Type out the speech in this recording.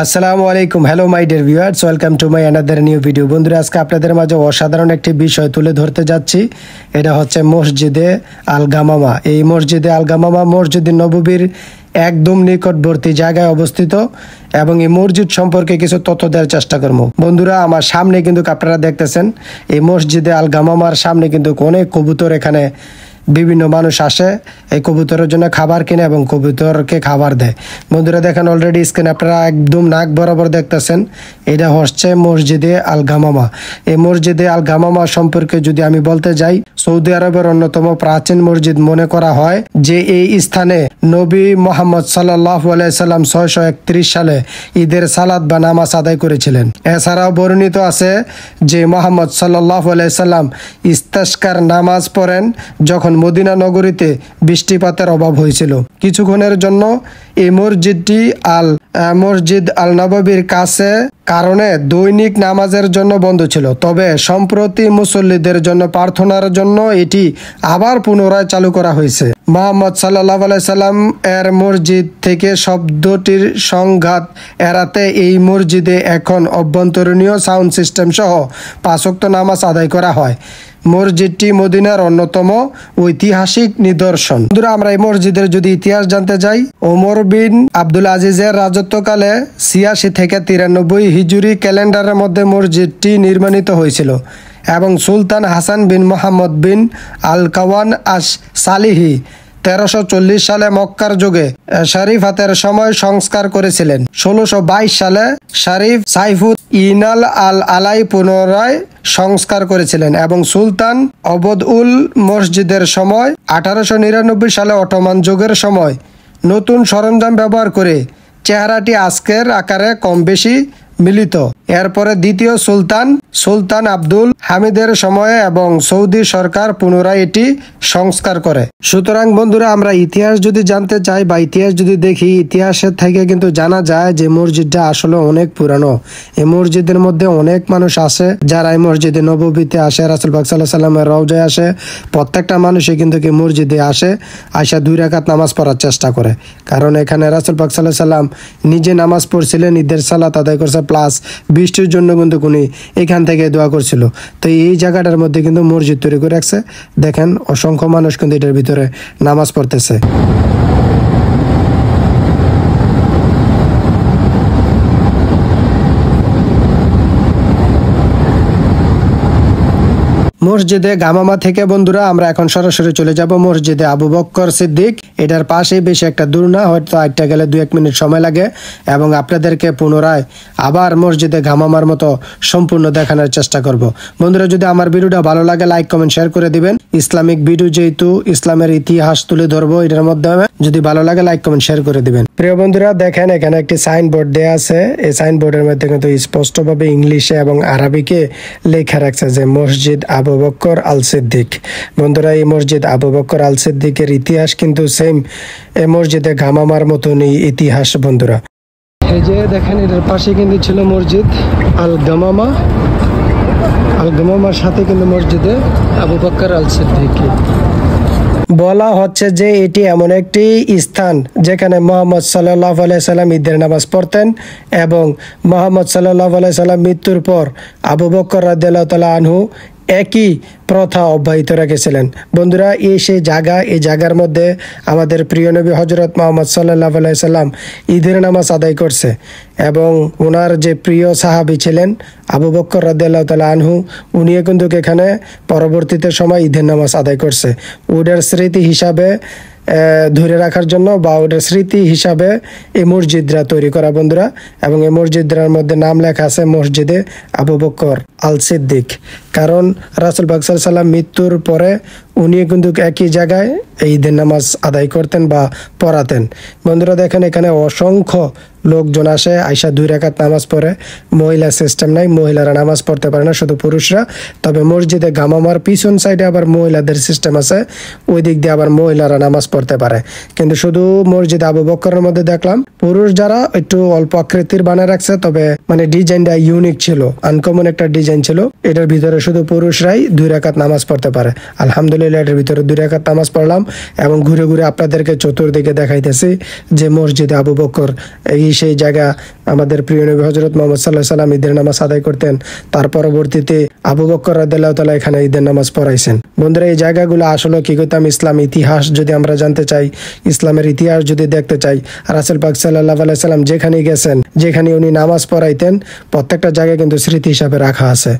আসসালামু আলাইকুম, hello my dear viewers, welcome to my another new video. বন্ধুরা, আজকে আপনাদের মাঝে অসাধারণ একটি বিষয় তুলে ধরতে যাচ্ছি। এটা হচ্ছে মসজিদে আল গামামা। এই মসজিদে আল গামামা মসজিদে নববীর একদম নিকটবর্তী জায়গায় অবস্থিত এবং এই মসজিদ সম্পর্কে কিছু তথ্য দেওয়ার চেষ্টা করবো। বন্ধুরা, আমার সামনে কিন্তু আপনারা দেখতেছেন এই মসজিদে আল গামামার সামনে কিন্তু অনেক কবুতর, এখানে বিভিন্ন মানুষ আসে এই কবুতরের জন্য খাবার কিনে এবং কবুতরকে খাবার দেয়। বন্ধুরা দেখেন, অলরেডি স্ক্রিনে আপনারা একদম নাক বরাবর দেখতেছেন, এটা হচ্ছে মসজিদে আল গামামা। এই মসজিদে আল গামামা সম্পর্কে যদি আমি বলতে যাই, সৌদি আরবের অন্যতম প্রাচীন মসজিদ মনে করা হয় যে এই স্থানে নবী মোহাম্মদ সাল্লাল্লাহু আলাইহি সাল্লাম 631 সালে ঈদের সালাত বা নামাজ আদায় করেছিলেন। এছাড়াও বর্ণিত আছে যে মোহাম্মদ সাল্লাল্লাহু আলাইহি সাল্লাম ইস্তেসকার নামাজ পড়েন যখন মদিনা নগরীতে বৃষ্টিপাতের অভাব হয়েছিল। কিছুক্ষণের জন্য এই মসজিদ আল নববীর কাছে কারণে দৈনিক নামাজের জন্য বন্ধ ছিল, তবে সম্প্রতি মুসল্লিদের জন্য প্রার্থনার জন্য এটি আবার পুনরায় চালু করা হয়েছে। মোহাম্মদ সাল্লাল্লাহু আলাইহি সাল্লাম এর মসজিদ থেকে শব্দটির সংঘাত এড়াতে এই মসজিদে এখন অভ্যন্তরীণ সাউন্ড সিস্টেম সহ 5 ওয়াক্ত নামাজ আদায় করা হয়। মসজিদটি মদিনার অন্যতম ঐতিহাসিক নিদর্শন। বন্ধুরা, আমরা এই মসজিদের যদি ইতিহাস জানতে যাই, ওমর বিন আব্দুল আজিজের রাজত্বকালে 86 থেকে 93 হিজরি ক্যালেন্ডারের মধ্যে মসজিদটি নির্মাণিত হয়েছিল এবং সুলতান হাসান বিন মোহাম্মদ বিন আল কাওয়ান আস সালিহি 1340 সালে মক্কার যুগে শরীফাতের সময় সংস্কার করেছিলেন। 1622 সালে শরীফ সাইফুদ ইনাল আল আলাই পুনরায় সংস্কার করেছিলেন এবং সুলতান অবদ-উল মসজিদের সময় 1899 সালে অটোমান যুগের সময় নতুন সরঞ্জাম ব্যবহার করে চেহারাটি আজকের আকারে কম বেশি মিলিত। এরপরে দ্বিতীয় সুলতান আব্দুল হামিদের সময়ে এবং সৌদি সরকার পুনরায় এটি সংস্কার করে। সুতরাং বন্ধুরা, আমরা ইতিহাস যদি জানতে চাই বা ইতিহাস যদি দেখি, ইতিহাসের থেকে কিন্তু জানা যায় যে মসজিদটা আসলে অনেক পুরানো। এই মসজিদের মধ্যে অনেক মানুষ আসে, যারা এই মসজিদে নববীতে আসে, রাসূল পাক সাল্লাল্লাহু আলাইহি সাল্লামের রওজায় আসে। প্রত্যেকটা মানুষই কিন্তু কি মসজিদে আসে, আয়সা 2 রাকাত নামাজ পড়ার চেষ্টা করে, কারণ এখানে রাসূল পাক সাল্লাল্লাহু আলাইহি সাল্লাম নিজে নামাজ পড়ছিলেন, ঈদের সালাত আদায় করছে, প্লাস বৃষ্টির জন্য কিন্তু উনি এখান থেকে দোয়া করছিল। তো এই জায়গাটার মধ্যে কিন্তু মসজিদ তৈরি করে রাখছে। দেখেন, অসংখ্য মানুষ কিন্তু এটার ভিতরে নামাজ পড়তেছে। মসজিদে গামামা থেকে বন্ধুরা আমরা এখন সরাসরি চলে যাব মসজিদে আবু বকর সিদ্দিক। এটার পাশেই, বেশি একটা দূর না, হয়তো একটা গেলে 2-1 মিনিট সময় লাগে এবং আপনাদেরকে পুনরায় আবার মসজিদে গামামার মতো সম্পূর্ণ দেখানোর চেষ্টা করব। বন্ধুরা, যদি আমার ভিডিওটা ভালো লাগে, লাইক কমেন্ট শেয়ার করে দিবেন। ইসলামিক ভিডিও, যেহেতু ইসলামের ইতিহাস তুলে ধরবো এটার মাধ্যমে, যদি ভালো লাগে লাইক কমেন্ট শেয়ার করে দিবেন। প্রিয় বন্ধুরা, দেখেন এখানে একটি সাইনবোর্ড দেওয়া আছে। এই সাইনবোর্ডের মধ্যে কিন্তু স্পষ্টভাবে ইংলিশে এবং আরবিকে লেখা রাখছে যে মসজিদ আবু বকর আল সিদ্দিক। বন্ধুরা, এই মসজিদ আবু বকর আল সিদ্দিকের ইতিহাস কিন্তু সেম এই মসজিদে গামামার মতনই ইতিহাস। বন্ধুরা, এই যে দেখেন, এটার পাশে কিন্তু ছিল মসজিদ আল গামামা। আল গামামার সাথে কিন্তু মসজিদে আবু বকর আল সিদ্দিক। বলা হচ্ছে যে এটি এমন একটি স্থান যেখানে মোহাম্মদ সাল্লাল্লাহু আলাইহি সাল্লাম ঈদের নামাজ পড়তেন এবং মোহাম্মদ সাল্লাল্লাহু আলাইহি সাল্লাম মৃত্যুর পর আবু বকর রাদিয়াল্লাহু তাআলা আনহু একই প্রথা অব্যাহত রেখেছিলেন। বন্ধুরা, এই সেই জায়গা, এই জায়গার মধ্যে আমাদের প্রিয় নবী হযরত মুহাম্মদ সাল্লাল্লাহু আলাইহি সাল্লাম ঈদের নামাজ আদায় করছে এবং ওনার যে প্রিয় সাহাবী ছিলেন আবু বকর রাদিয়াল্লাহু তাআলা আনহু, উনিও কিন্তু এখানে পরবর্তীতে সময় ঈদের নামাজ আদায় করছে। ওদের স্মৃতি হিসাবে ধরে রাখার জন্য বা ওটার স্মৃতি হিসাবে এই মসজিদরা তৈরি করা। বন্ধুরা, এবং এই মসজিদটার মধ্যে নাম লেখা আছে মসজিদে আবু বকর আল সিদ্দিক, কারণ রাসূল পাক সাল্লাল্লাহু আলাইহি সাল্লাম মৃত্যুর পরে উনি কিন্তু একই জায়গায় ঈদের নামাজ আদায় করতেন বা পড়াতেন। বন্ধুরা দেখেন, এখানে অসংখ্য লোকজন আসে, আয়সা 2 রাকাত নামাজ পড়ে। মহিলা সিস্টেম নাই, মহিলারা নামাজ পড়তে পারে না, শুধু পুরুষরা। তবে মসজিদে গামামার পিছন সাইডে আবার মহিলাদের সিস্টেম আছে, ওই দিক দিয়ে আবার মহিলারা নামাজ পড়তে পারে। কিন্তু শুধু মসজিদ আবু বকরের মধ্যে দেখলাম পুরুষ যারা একটু অল্প আকৃতির বানায় রাখছে, তবে মানে ডিজাইনটা ইউনিক ছিল, আনকমন একটা ডিজাইন ছিল। এটার ভিতরে শুধু পুরুষরাই 2 রাকাত নামাজ পড়তে পারে। আলহামদুলিল্লাহ, এটার ভিতরে 2 রাকাত নামাজ পড়লাম এবং ঘুরে ঘুরে আপনাদেরকে চতুর্দিকে দেখাইতেছি যে মসজিদে আবু বকর এই সেই জায়গা আমাদের প্রিয় নবী হযরত মুহাম্মদ সাল্লাল্লাহু আলাইহি সাল্লাম ঈদের নামাজ আদায় করতেন। তার পরবর্তীতে আবু বকর রাদিয়াল্লাহু তাআলা এখানে ঈদের নামাজ পড়াইছেন। বন্ধুরা, এই জায়গাগুলো আসলে কি করতাম, ইসলাম ইতিহাস যদি আমরা জানতে চাই, ইসলামের ইতিহাস যদি দেখতে চাই, রাসূল পাক সাল্লাল্লাহু আলাইহি সাল্লাম যেখানে গেছেন, যেখানে উনি নামাজ পড়াইতেন, প্রত্যেকটা জায়গায় কিন্তু স্মৃতি হিসাবে রাখা আছে।